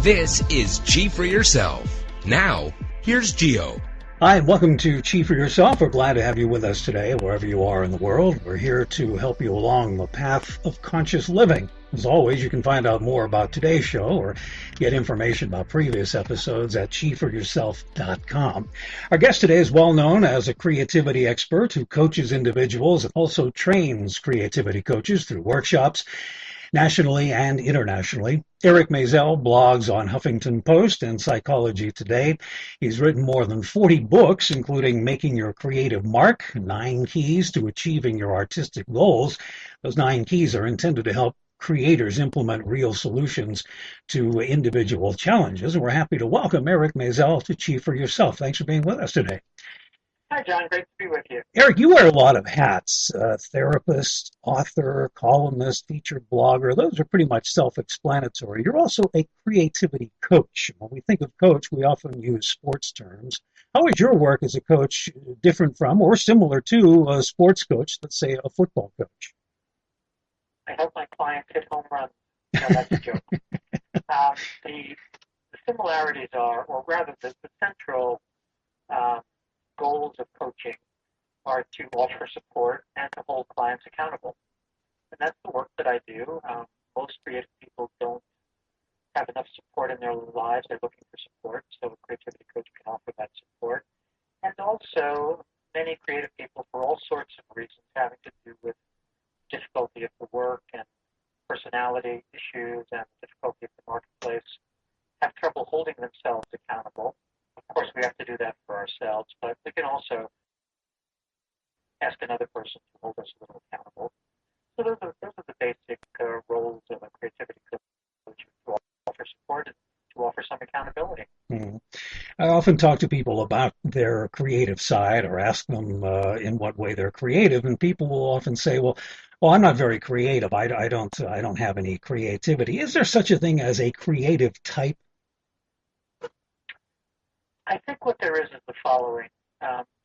This is Chief for Yourself. Now, here's Gio. Hi, and welcome to Chief for Yourself. We're glad to have you with us today, wherever you are in the world. We're here to help you along the path of conscious living. As always, you can find out more about today's show or get information about previous episodes at chiefforyourself.com. Our guest today is well known as a creativity expert who coaches individuals and also trains creativity coaches through workshops nationally and internationally. Eric Maisel blogs on Huffington Post and Psychology Today. He's written more than 40 books, including Making Your Creative Mark, 9 Keys to Achieving Your Artistic Goals. Those 9 keys are intended to help creators implement real solutions to individual challenges. And we're happy to welcome Eric Maisel to Chief for Yourself. Thanks for being with us today. Hi, John. Great to be with you. Eric, you wear a lot of hats, therapist, author, columnist, featured blogger. Those are pretty much self-explanatory. You're also a creativity coach. When we think of coach, we often use sports terms. How is your work as a coach different from or similar to a sports coach, let's say a football coach? I hope my clients hit home runs. No, that's a joke. The similarities are, or rather the central goals of coaching are to offer support and to hold clients accountable. And that's the work that I do. Most creative people don't have enough support in their lives. They're looking for support, so a creativity coach can offer that support. And also, many creative people, for all sorts of reasons having to do with difficulty of the work and personality issues and difficulty of the marketplace, have trouble holding themselves accountable. Of course, we have to do that for ourselves, but we can also ask another person to hold us a little accountable. So those are the basic roles of a creativity coach, to offer support and to offer some accountability. Mm-hmm. I often talk to people about their creative side or ask them in what way they're creative, and people will often say, well, I'm not very creative. I don't have any creativity. Is there such a thing as a creative type? I think what there is the following.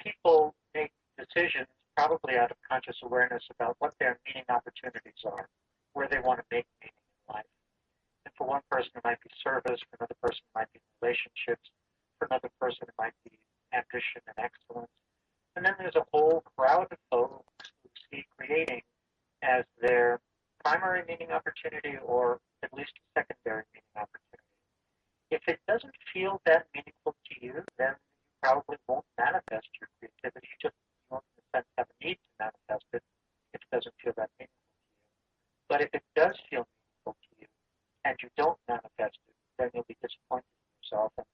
People make decisions probably out of conscious awareness about what their meaning opportunities are, where they want to make meaning in life. And for one person, it might be service. For another person, it might be relationships. For another person, it might be ambition and excellence. And then there's a whole crowd of folks who see creating as their primary meaning opportunity or at least a secondary meaning opportunity. If it doesn't feel that meaningful to you, then you probably won't manifest your creativity. You just won't, in a sense, have a need to manifest it if it doesn't feel that meaningful to you. But if it does feel meaningful to you and you don't manifest it, then you'll be disappointed in yourself. And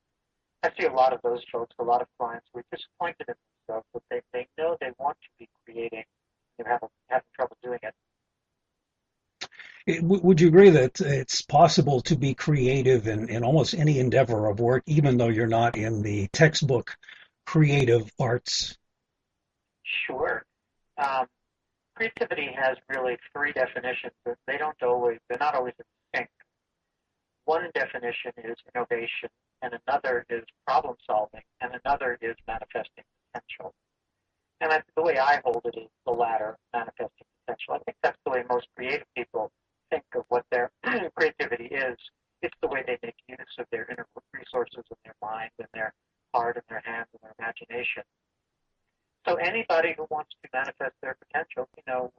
I see a lot of those folks, a lot of clients who are disappointed in themselves, but they know they want to be creating. They're having trouble doing it. Would you agree that it's possible to be creative in almost any endeavor of work, even though you're not in the textbook creative arts? Sure. Creativity has really 3 definitions, but they're not always in sync. One definition is innovation, and another is problem solving, and another is manifesting potential. And the way I hold it is the latter, manifesting potential. I think that's the way most creative people think of what their creativity is. It's the way they make use of their inner resources of their mind and their heart and their hands and their imagination. So anybody who wants to manifest their potential,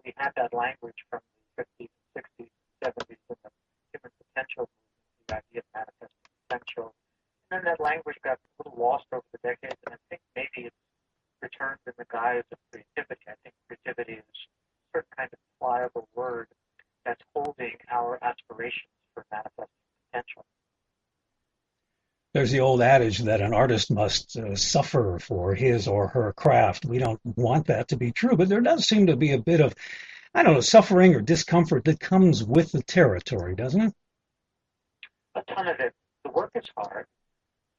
we had that language from the 50s, 60s, 70s in the human potential movement, the idea of manifesting potential. And then that language got a little lost over the decades, and I think maybe it's returned in the guise of creativity. I think creativity is a certain kind of pliable word that's holding our aspirations for manifesting potential. There's the old adage that an artist must suffer for his or her craft. We don't want that to be true, but there does seem to be a bit of, suffering or discomfort that comes with the territory, doesn't it? A ton of it. The work is hard.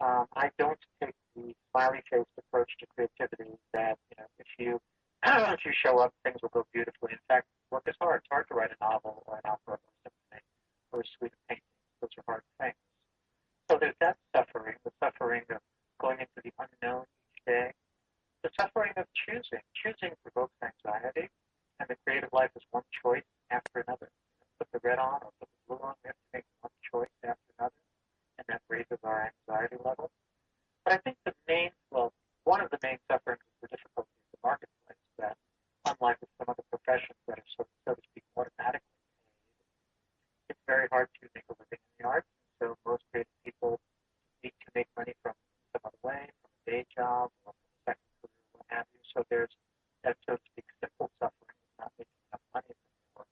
I don't take the smiley-faced approach to creativity that, if you show up, things will go beautifully. In fact, work is hard. It's hard to write a novel or an opera or a symphony or a suite of paintings. Those are hard things. So there's that suffering, the suffering of going into the unknown each day, the suffering of choosing. Choosing provokes anxiety, and the creative life is one choice after another. Put the red on or put the blue on, we have to make one choice after another, and that very hard to make a living in the arts. So most creative people need to make money from some other way, from a day job, or from a second career, what have you. So there's that, so to speak, simple suffering, not making enough money from your work.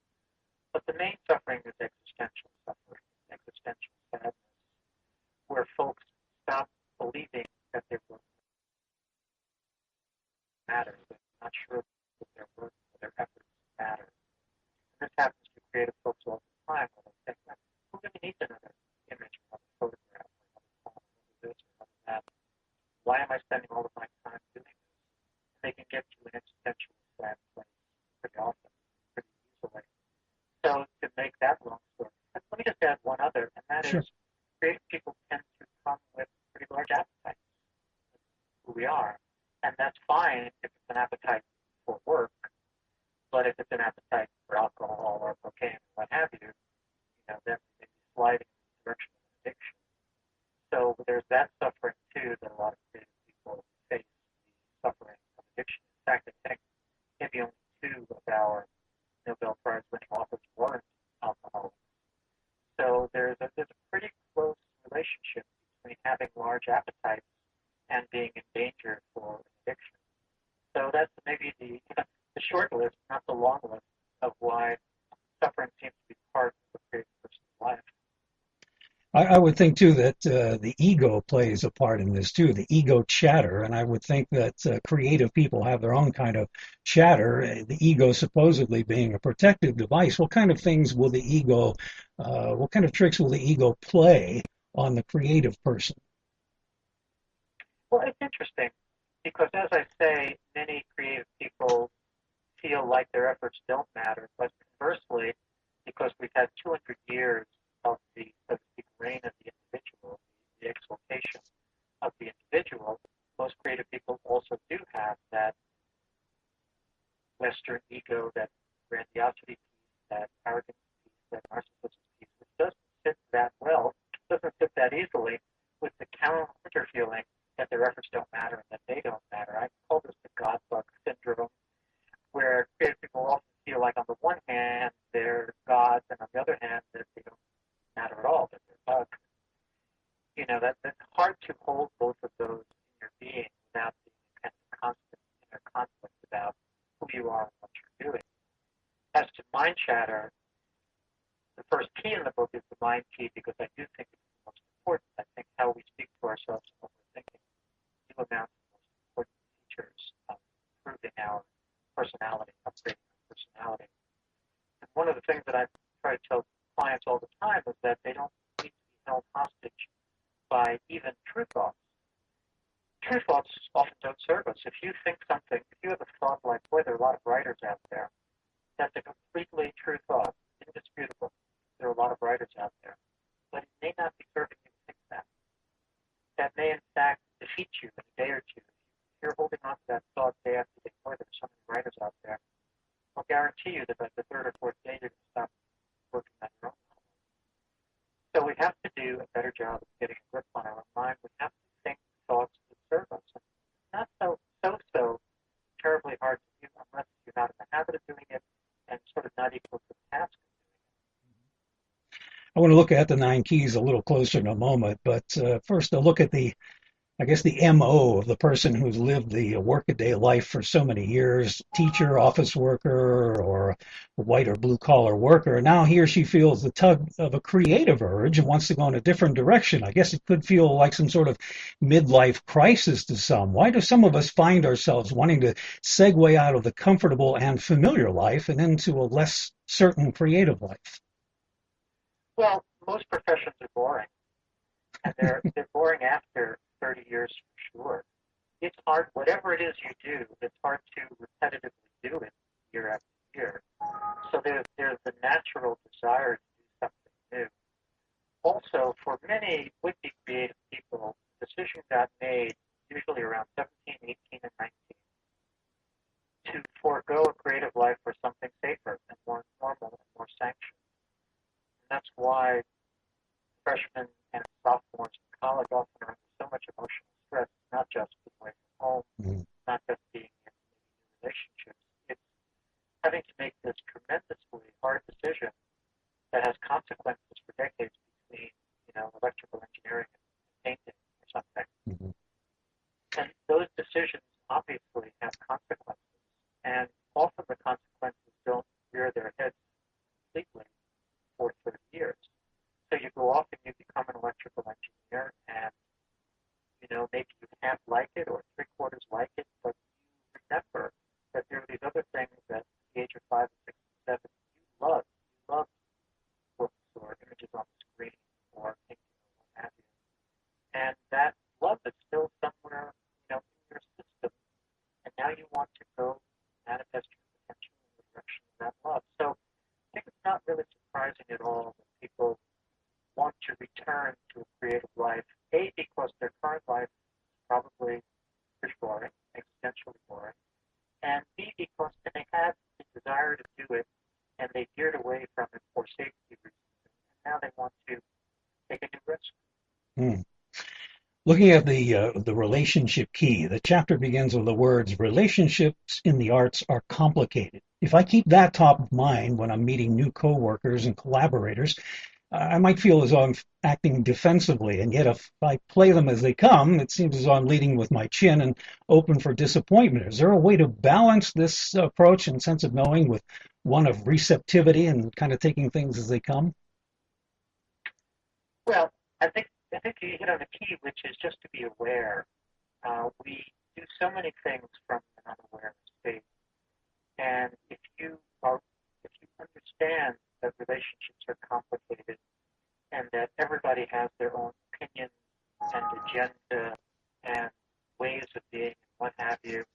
But the main suffering is existential suffering, existential sadness, where folks stop believing that their work matters. They're not sure that their work or their efforts matter. And this happens to creative folks all the time, where they think, "Well, who really needs another image, another photograph, or another poem, another this, or another that? Why am I spending all of my time doing this?" And they can get to an existential sad place pretty often, pretty easily. So to make that long story, let me just add one other, and that Sure. is creative people tend to come with pretty large appetites. That's who we are. And that's fine if it's an appetite for work, but if it's an appetite for alcohol or cocaine or what have you, then we may be sliding in the direction of addiction. So there's that suffering too that a lot of creative people face, the suffering of addiction. In fact, I think maybe only two of our Nobel Prize winning authors weren't alcoholics. So there's a pretty close relationship between having large appetites and being in danger for an addiction. So that's maybe the short list, not the long list, of why suffering seems to be part of the creative person's life. I would think too that the ego plays a part in this too, the ego chatter, and I would think that creative people have their own kind of chatter. The ego supposedly being a protective device. What kind of things will the ego, what kind of tricks will the ego play on the creative person? Well, it's interesting because, as I say, many creative people feel like their efforts don't matter, but conversely, because we've had 200 years of the, so to speak, reign of the individual, the exaltation of the individual, most creative people also do have that Western ego, that grandiosity piece, that arrogance piece, that narcissism piece, which doesn't fit that well, doesn't fit that easily with the counter feeling that their efforts don't matter and that they don't matter. I call this the God bug syndrome, where creative people often feel like on the one hand they're gods, and on the other hand that they don't matter at all, that they're bugs. That's hard to hold both of those in your being without being kind of constant inner conflict about who you are and what you're doing. As to mind chatter, the first key in the book is the mind key because I do think it's the most important. I think how we speak to ourselves and what we're thinking do amount to the most important features of improving our personality, upgrading our personality. And one of the things that I try to tell clients all the time is that they don't need to be held hostage by even true thoughts. True thoughts often don't serve us. If you think something, if you have a thought like, boy, there are a lot of writers out there, that's a completely true thought, indisputable. There are a lot of writers out there. But it may not be serving you to think that. That may, in fact, defeat you in a day or two. If you're holding on to that thought day after day, boy, there are so many writers out there, I'll guarantee you that by the third or fourth day, you're going to stop working on your own novel. So we have to do a better job of getting a grip on our own mind. We have to think thoughts that serve us. And it's not so terribly hard to do unless you're not in the habit of doing it and sort of not equal to the task of doing it. I want to look at the nine keys a little closer in a moment, but first I'll look at I guess the MO of the person who's lived the workaday life for so many years, teacher, office worker, or a white or blue collar worker. Now he or she feels the tug of a creative urge and wants to go in a different direction. I guess it could feel like some sort of midlife crisis to some. Why do some of us find ourselves wanting to segue out of the comfortable and familiar life and into a less certain creative life? Well, most professions are boring, and they're boring after 30 years for sure. It's hard, whatever it is you do, it's hard to repetitively do it year after year. So there's the natural desire to do something new. Also, for many would-be creative people, decisions got made usually around 17, 18, and 19 to forego a creative life for something safer and more normal and more sanctioned. And that's why freshmen and sophomores in college often are under so much emotional stress, not just being away from home, not just being in new relationships. It's having to make this tremendously hard decision that has consequences decades between, electrical engineering and painting or something. Mhm. And those decisions obviously have consequences. And often the consequences don't rear their heads completely for 30 years. So you go off and you become an electrical engineer, and maybe you half like it or three-quarters like it, but you remember that there are these other things that at the age of 5, 6, 7 you love. You love books or images on the screen or thinking or what have you. And that love is still somewhere, in your system. And now you want to go manifest your potential in the direction of that love. So I think it's not really surprising at all that people want to return to a creative life, A, because their current life is probably pretty boring, existentially boring, and B, because they had the desire to do it and they veered away from it for safety reasons. And now they want to take a new risk. Hmm. Looking at the relationship key, the chapter begins with the words, relationships in the arts are complicated. If I keep that top of mind when I'm meeting new coworkers and collaborators, I might feel as though I'm acting defensively, and yet if I play them as they come, it seems as though I'm leading with my chin and open for disappointment. Is there a way to balance this approach and sense of knowing with one of receptivity and kind of taking things as they come? Well, I think you hit on the key, which is just to be aware. We do so many things from an unaware state, and if you understand that relationships are complicated and that everybody has their own opinion and agenda and ways of being and what have you,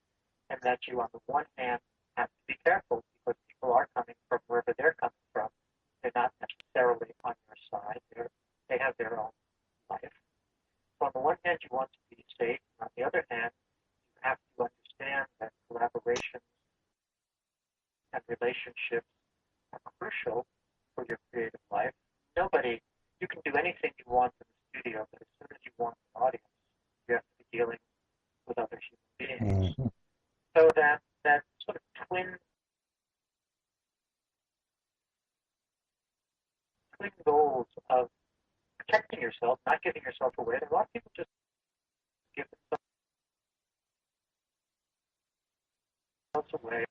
and that you, on the one hand, have to be careful because people are coming from wherever they're coming from. They're not necessarily on your side. They have their own life. So on the one hand, you want to be safe. On the other hand, you have to understand that collaborations and relationships are crucial for your creative life. You can do anything you want in the studio, but as soon as you want an audience, you have to be dealing with other human beings. Mhm. So that sort of twin goals of protecting yourself, not giving yourself away. A lot of people just give themselves away.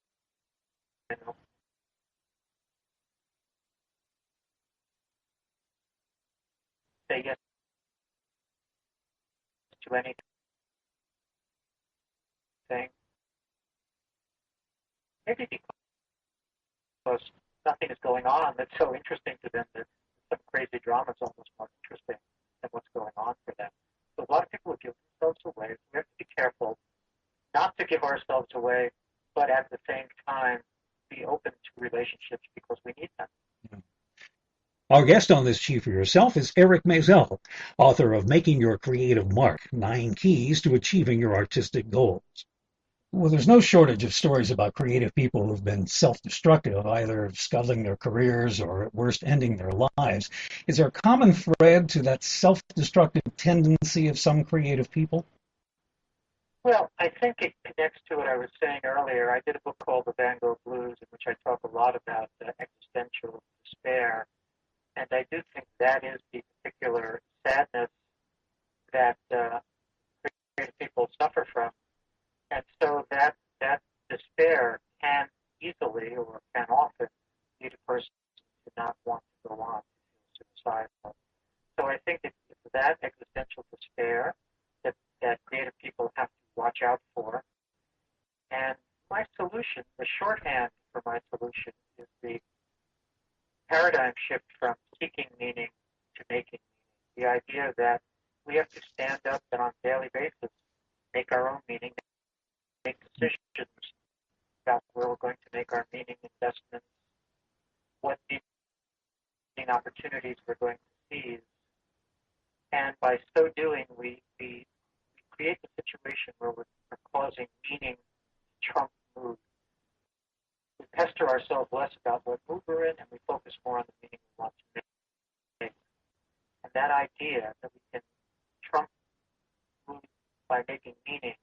Say yes to anything. Maybe because nothing is going on that's so interesting to them that some crazy drama is almost more interesting than what's going on for them. So a lot of people will give themselves away. We have to be careful not to give ourselves away, but at the same time be open to relationships because we need them. Our guest on this Chief for Yourself is Eric Maisel, author of Making Your Creative Mark, 9 Keys to Achieving Your Artistic Goals. Well, there's no shortage of stories about creative people who've been self-destructive, either scuttling their careers or at worst ending their lives. Is there a common thread to that self-destructive tendency of some creative people? Well, I think it connects to what I was saying earlier. I did a book called The Van Gogh Blues, in which I talk a lot about existential despair. And I do think that is the particular sadness that creative people suffer from. And so that despair can easily or can often lead a person to not want to go on, to feel suicidal. So I think it's that existential despair that creative people have to watch out for. And my solution, the shorthand for my solution, is the paradigm shift from seeking meaning to making meaning. The idea that we have to stand up and on a daily basis make our own meaning, make decisions about where we're going to make our meaning investments, what meaning opportunities we're going to seize. And by so doing, we create the situation where we're causing meaning to trump mood. We pester ourselves less about what mood we're in, and we focus more on the meaning we want to make. And that idea that we can trump mood by making meaning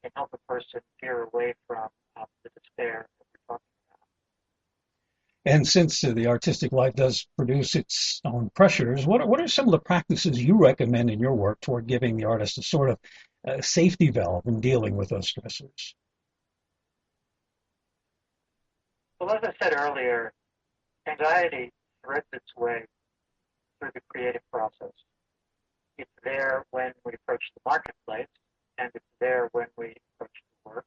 can help a person veer away from the despair that we're talking And since the artistic life does produce its own pressures, what are some of the practices you recommend in your work toward giving the artist a sort of safety valve in dealing with those stressors? Well, as I said earlier, anxiety threads its way through the creative process. It's there when we approach the marketplace, and it's there when we approach the work.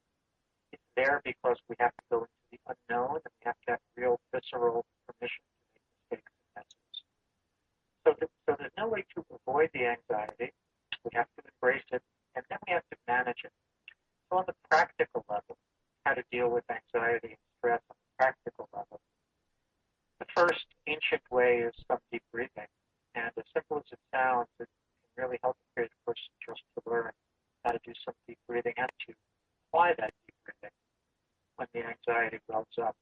It's there because we have to go into the unknown, and we have to have real visceral permission to make mistakes and messes. So there's no way to avoid the anxiety. We have to embrace it, and then we have to manage it. So on the practical level, how to deal with anxiety and stress on the practical level. The first ancient way is some deep breathing. And as simple as it sounds, it can really help a creative person just to learn how to do some deep breathing and to apply that deep breathing when the anxiety wells up.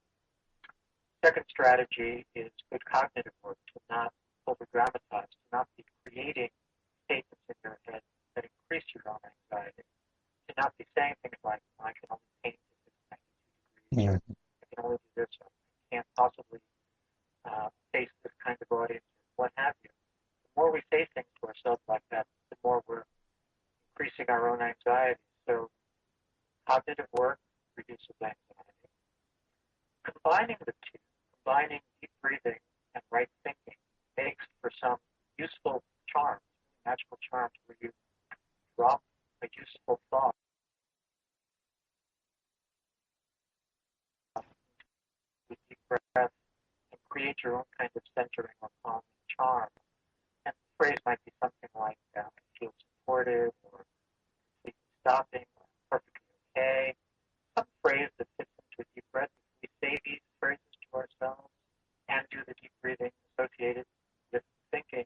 Second strategy is good cognitive work, to not over-dramatize, to not be creating statements in your head that increase your own anxiety, to not be saying things like, I can only paint at this 92 degrees, or I can only do this, or I can't possibly face this kind of audience, or what have you. The more we say things to ourselves like that, the more we're increasing our own anxiety. So cognitive work reduces anxiety. Combining the two, combining deep breathing and right thinking, makes for some useful charms, magical charms, where you drop a useful thought with deep breath and create your own kind of centering or calming charm. And the phrase might be something like, I feel supported, or completely stopping, or perfectly okay. Some phrase that fits into a deep breath. If we say these phrases to ourselves and do the deep breathing associated with thinking,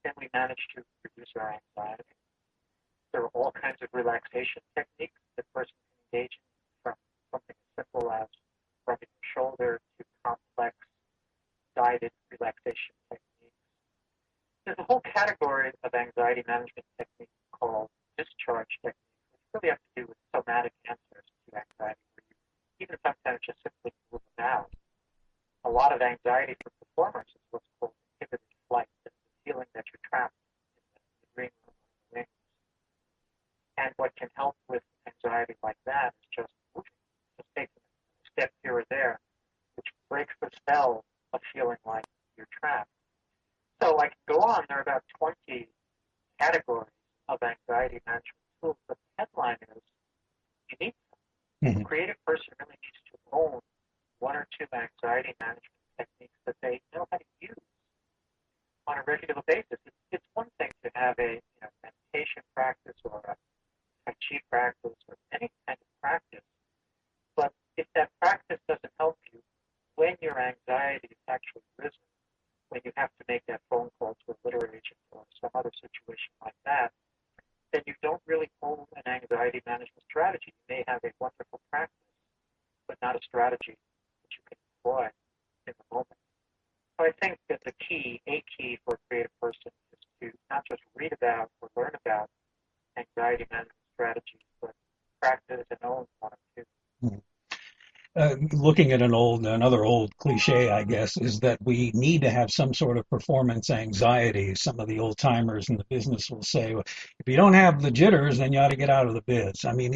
then we manage to reduce our anxiety. There are all kinds of relaxation techniques that a person can engage in, from something as simple as rubbing your shoulder to complex guided relaxation techniques. There's a whole category of anxiety management techniques called discharge techniques, which really have to do with somatic answers to anxiety, where you even sometimes just simply move about. A lot of anxiety for performers is what's called inhibited flight. It's the feeling that you're trapped in the green room on the wings. And what can help with anxiety like that is just moving, just taking a step here or there, which breaks the spell of feeling like you're trapped. So I can go on. There are about 20 categories of anxiety management tools, but the headline is you need some. A creative person really needs to own one or two anxiety management techniques that they know how to use on a regular basis. It's one thing to have a meditation practice or a Tai Chi practice or any kind of practice, but if that practice doesn't help you when your anxiety is actually risen, when you have to make that phone call to a literary agent or some other situation like that, then you don't really own an anxiety management strategy. You may have a wonderful practice, but not a strategy that you can employ in the moment. So I think that a key for a creative person is to not just read about or learn about anxiety management strategies, but practice and own one or two. Looking at another old cliche, I guess, is that we need to have some sort of performance anxiety. Some of the old timers in the business will say, well, if you don't have the jitters, then you ought to get out of the biz. I mean,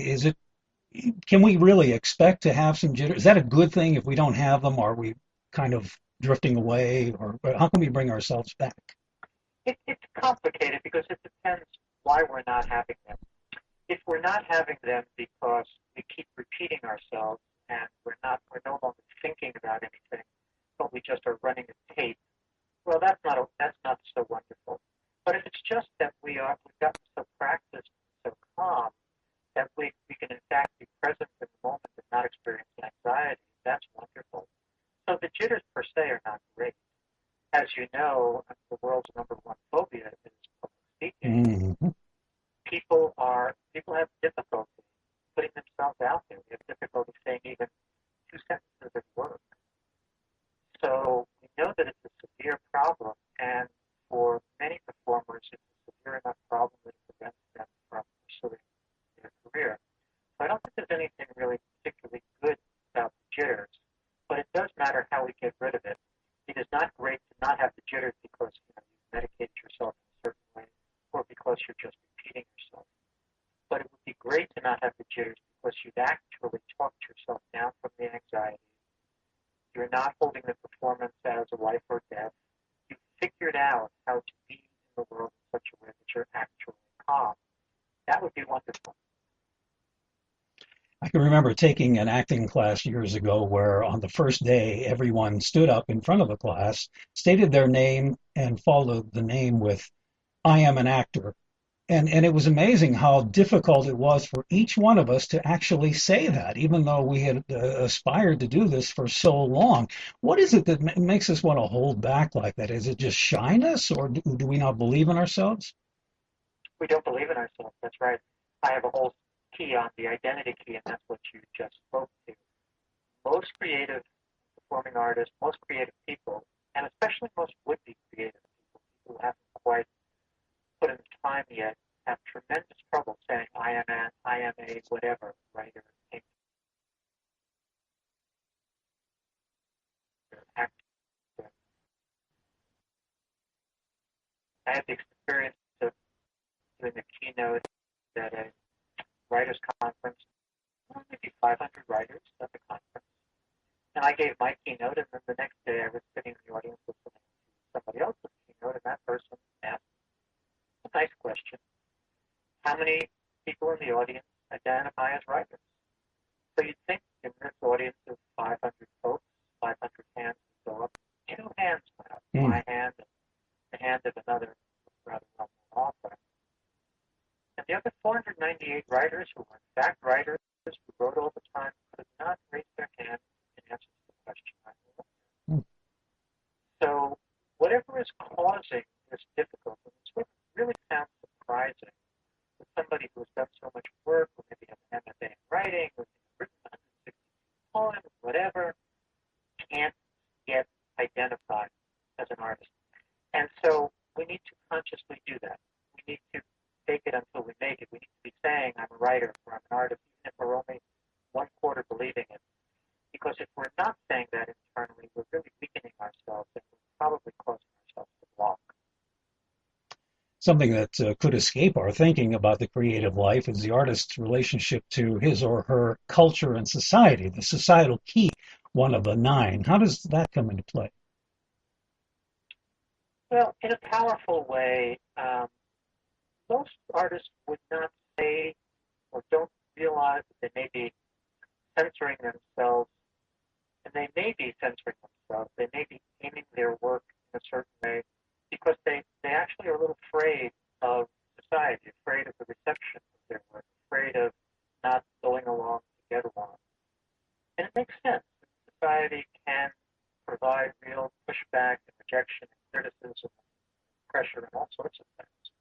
can we really expect to have some jitters? Is that a good thing if we don't have them? Are we kind of drifting away, or how can we bring ourselves back? It's complicated because it depends why we're not having them. If we're not having them because we keep repeating ourselves and we're no longer thinking about anything, but we just are running a tape, well, that's not so wonderful. But if it's just that we've gotten so practiced, so calm, that we can in fact be present in the moment and not experience anxiety, that's wonderful. So the jitters per se are not great. As you know, the world's number one phobia is public speaking. Mm-hmm. People have difficulty putting themselves out there. They have difficulty saying even 2 sentences at work. So we know that it's a severe problem, and for many performers, it's a severe enough problem that it prevents them from pursuing their career. So I don't think there's anything really particularly good about the jitters, but it does matter how we get rid of not have the jitters because you medicated yourself in a certain way or because you're just repeating yourself. But it would be great to not have the jitters because you've actually talked yourself down from the anxiety. You're not holding the performance as a life or death. You've figured out how to be in the world in such a way that you're actually calm. That would be wonderful. I can remember taking an acting class years ago where on the first day, everyone stood up in front of the class, stated their name, and followed the name with, "I am an actor." And it was amazing how difficult it was for each one of us to actually say that, even though we had aspired to do this for so long. What is it that makes us want to hold back like that? Is it just shyness, or do we not believe in ourselves? We don't believe in ourselves. That's right. I have a whole key on the identity key, and that's what you just spoke to. Most creative performing artists, most creative people, and especially most would-be creative people who haven't quite put in the time yet, have tremendous trouble saying, I am a whatever, writer, painter, actor. I had the experience of doing a keynote at a writers' conference, maybe 500 writers at the conference. And I gave my keynote, and then the next day I was sitting in the audience listening to somebody else's keynote, and that person asked a nice question. How many people in the audience identify as writers? So you'd think in this audience of 500 folks, 500 hands would go up. 2 hands went up, my hand and the hand of another rather well-known author. And the other 498 writers who were in fact writers, who wrote all the time, could not raise their hand in answer to the question I was. So whatever is causing this difficulty, it's what really sounds surprising that somebody who has done so much work, or maybe has an MFA in writing, or written 160 poems, whatever, can't get identified as an artist. And so we need to consciously do that. We need to fake it until we make it. We need to be saying, I'm a writer, or I'm an artist, even if we're only 1/4 believing it. Because if we're not saying that internally, we're really weakening ourselves, and we're probably causing ourselves to block. Something that could escape our thinking about the creative life is the artist's relationship to his or her culture and society, the societal key, one of the 9. How does that come into play? Well, in a powerful way, most artists would not say or don't realize that they may be censoring themselves, and they may be censoring themselves. They may be aiming their work in a certain way because they actually are a little afraid of society, afraid of the reception of their work, afraid of not going along to get along. And it makes sense. Society can provide real pushback and rejection and criticism and pressure and all sorts of things.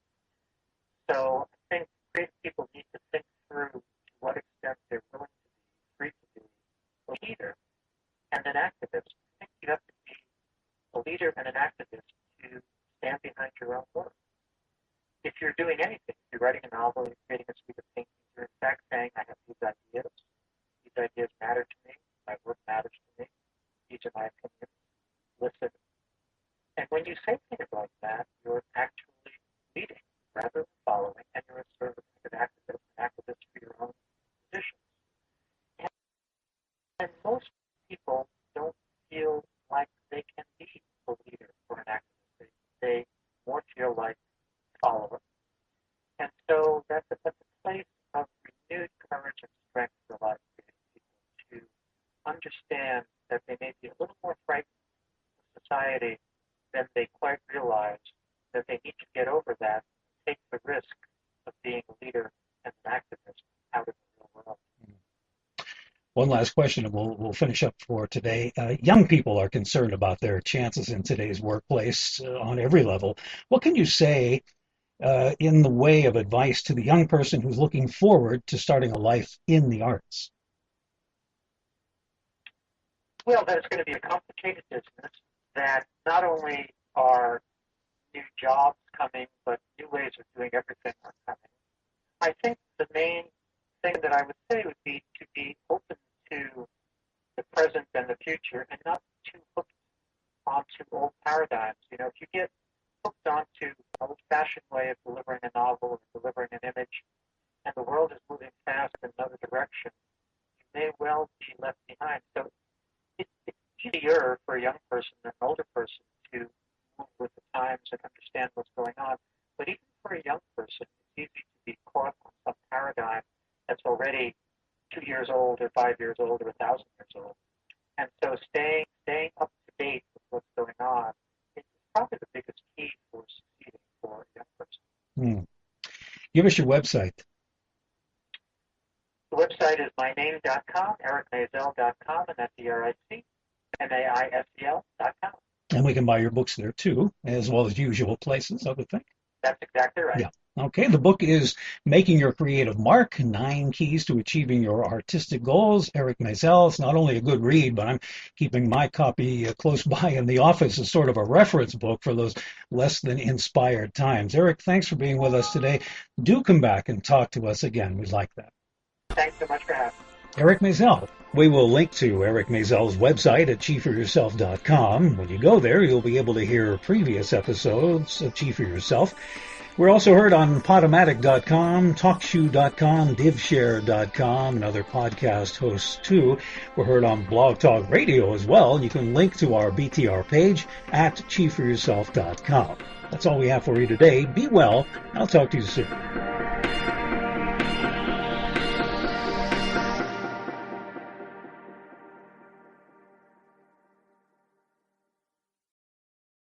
So I think creative people need to think through to what extent they're willing to be free to be a leader and an activist. I think you have to be a leader and an activist to stand behind your own work. If you're doing anything, if you're writing a novel, you're creating a suite of paintings, you're in fact saying, I have these ideas. These ideas matter to me. My work matters to me. These are my opinions. Listen. And when you say things like that, you're actually leading rather than following, and you're a sort of an activist for your own positions. And most people don't feel like they can be a leader or an activist. They more feel like followers. And so that's a place of renewed courage and strength for a lot of creative people to understand that they may be a little more frightened of society than they quite realize, that they need to get over that and take the risk of being a leader and an activist out of the real world. One last question, and we'll finish up for today. Young people are concerned about their chances in today's workplace on every level. What can you say in the way of advice to the young person who's looking forward to starting a life in the arts? Well, that it's going to be a complicated business, that not only are new jobs coming, but new ways of doing everything are coming. I think the main thing that I would say would be to be open to the present and the future and not too hooked onto old paradigms. You know, if you get hooked onto an old-fashioned way of delivering a novel or delivering an image, and the world is moving fast in another direction, you may well be left behind. So it's easier for a young person than an older person to move with the times and understand what's going on. But even for a young person, it's easy to be caught on some paradigm that's already 2 years old or 5 years old or 1,000 years old. And so staying up to date with what's going on is probably the biggest key for succeeding for a young person. Give us your website. The website is myname.com, ericmaisel.com, and that's ERICMAISEL.com. And we can buy your books there too, as well as usual places, I would think. That's exactly right. Yeah. Okay, the book is Making Your Creative Mark, 9 Keys to Achieving Your Artistic Goals. Eric Maisel. It's not only a good read, but I'm keeping my copy close by in the office as sort of a reference book for those less than inspired times. Eric, thanks for being with us today. Do come back and talk to us again. We'd like that. Thanks so much for having me. Eric Maisel. We will link to Eric Maisel's website at chiefforyourself.com. When you go there, you'll be able to hear previous episodes of Chief for Yourself. We're also heard on Podomatic.com, TalkShoe.com, DivShare.com, and other podcast hosts too. We're heard on Blog Talk Radio as well. You can link to our BTR page at chiefforyourself.com. That's all we have for you today. Be well. I'll talk to you soon.